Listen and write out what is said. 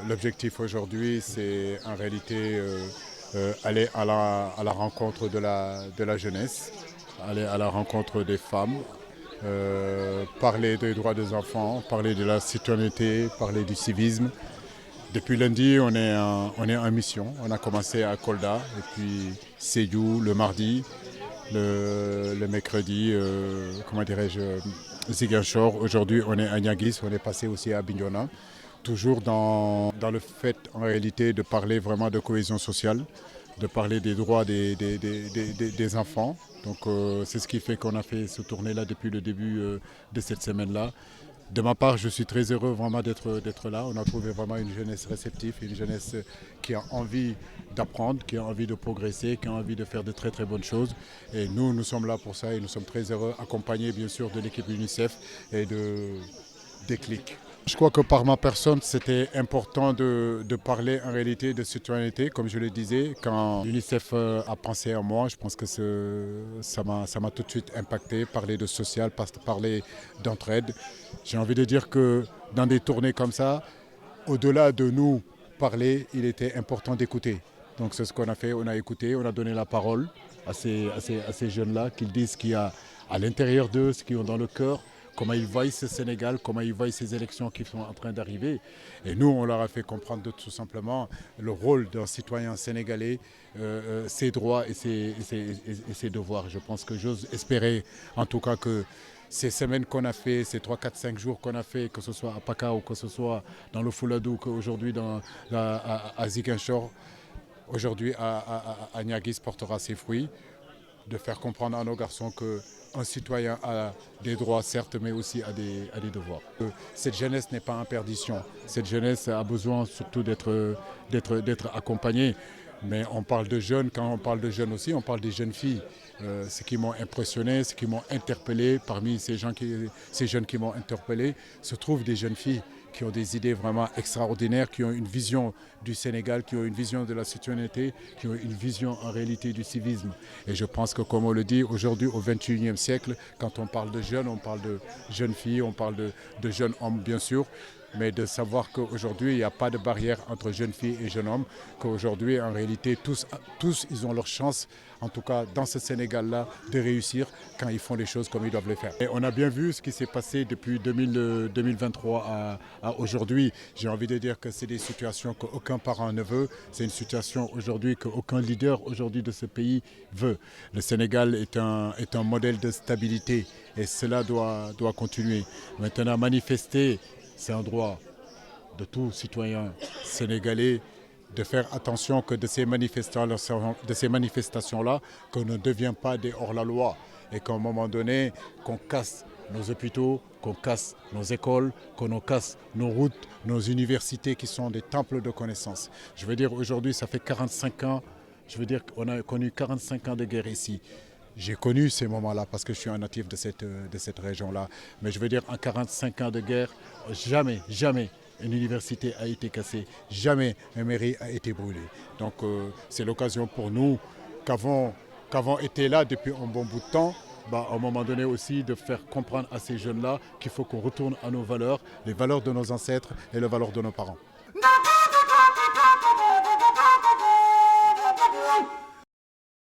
L'objectif aujourd'hui, c'est en réalité aller à la rencontre de la jeunesse, aller à la rencontre des femmes, parler des droits des enfants, parler de la citoyenneté, parler du civisme. Depuis lundi, on est en mission. On a commencé à Kolda et puis Sédhiou le mardi, le mercredi, comment dirais-je, Ziguinchor. Aujourd'hui, on est à Niaguis, on est passé aussi à Bignona. Toujours dans le fait, en réalité, de parler vraiment de cohésion sociale, de parler des droits des enfants. Donc, c'est ce qui fait qu'on a fait ce tournée-là depuis le début de cette semaine-là. De ma part, je suis très heureux vraiment d'être là. On a trouvé vraiment une jeunesse réceptive, une jeunesse qui a envie d'apprendre, qui a envie de progresser, qui a envie de faire de très très bonnes choses. Et nous sommes là pour ça et nous sommes très heureux, accompagnés bien sûr de l'équipe UNICEF et de Déclic. Je crois que par ma personne, c'était important de parler en réalité de citoyenneté, comme je le disais. Quand l'UNICEF a pensé à moi, je pense que ça m'a tout de suite impacté, parler de social, parler d'entraide. J'ai envie de dire que dans des tournées comme ça, au-delà de nous parler, il était important d'écouter. Donc c'est ce qu'on a fait, on a écouté, on a donné la parole à ces jeunes-là, qu'ils disent ce qu'il y a à l'intérieur d'eux, ce qu'ils ont dans le cœur, comment ils voient ce Sénégal, comment ils voient ces élections qui sont en train d'arriver. Et nous, on leur a fait comprendre tout simplement le rôle d'un citoyen sénégalais, ses droits et ses devoirs. Je pense que j'ose espérer en tout cas que ces semaines qu'on a fait, ces 3, 4, 5 jours qu'on a fait, que ce soit à Paka ou que ce soit dans le Fouladou, qu'aujourd'hui à Ziguinchor, aujourd'hui à Niaguis portera ses fruits, de faire comprendre à nos garçons qu'un citoyen a des droits certes, mais aussi a des devoirs. Cette jeunesse n'est pas en perdition. Cette jeunesse a besoin surtout d'être accompagnée. Mais on parle de jeunes, quand on parle de jeunes aussi, on parle des jeunes filles. Ce qui m'ont impressionné, ce qui m'ont interpellé, parmi ces jeunes qui m'ont interpellé, se trouvent des jeunes filles qui ont des idées vraiment extraordinaires, qui ont une vision du Sénégal, qui ont une vision de la citoyenneté, qui ont une vision en réalité du civisme. Et je pense que, comme on le dit, aujourd'hui, au XXIe siècle, quand on parle de jeunes, on parle de jeunes filles, on parle de jeunes hommes, bien sûr, mais de savoir qu'aujourd'hui, il n'y a pas de barrière entre jeunes filles et jeunes hommes, qu'aujourd'hui, en réalité, tous, ils ont leur chance, en tout cas dans ce Sénégal-là, de réussir quand ils font les choses comme ils doivent les faire. Et on a bien vu ce qui s'est passé depuis 2023 à aujourd'hui. J'ai envie de dire que c'est des situations qu'aucun parent ne veut. C'est une situation aujourd'hui qu'aucun leader aujourd'hui de ce pays veut. Le Sénégal est un modèle de stabilité et cela doit continuer. Maintenant, manifester, c'est un droit de tout citoyen sénégalais de faire attention que de ces manifestations-là, qu'on ne devient pas des hors-la-loi et qu'à un moment donné, qu'on casse nos hôpitaux, qu'on casse nos écoles, qu'on casse nos routes, nos universités qui sont des temples de connaissances. Je veux dire, aujourd'hui, ça fait 45 ans, je veux dire qu'on a connu 45 ans de guerre ici. J'ai connu ces moments-là parce que je suis un natif de cette région-là. Mais je veux dire, en 45 ans de guerre, jamais, jamais une université a été cassée, jamais une mairie a été brûlée. Donc c'est l'occasion pour nous qu'avons été là depuis un bon bout de temps, à un moment donné aussi de faire comprendre à ces jeunes-là qu'il faut qu'on retourne à nos valeurs, les valeurs de nos ancêtres et les valeurs de nos parents.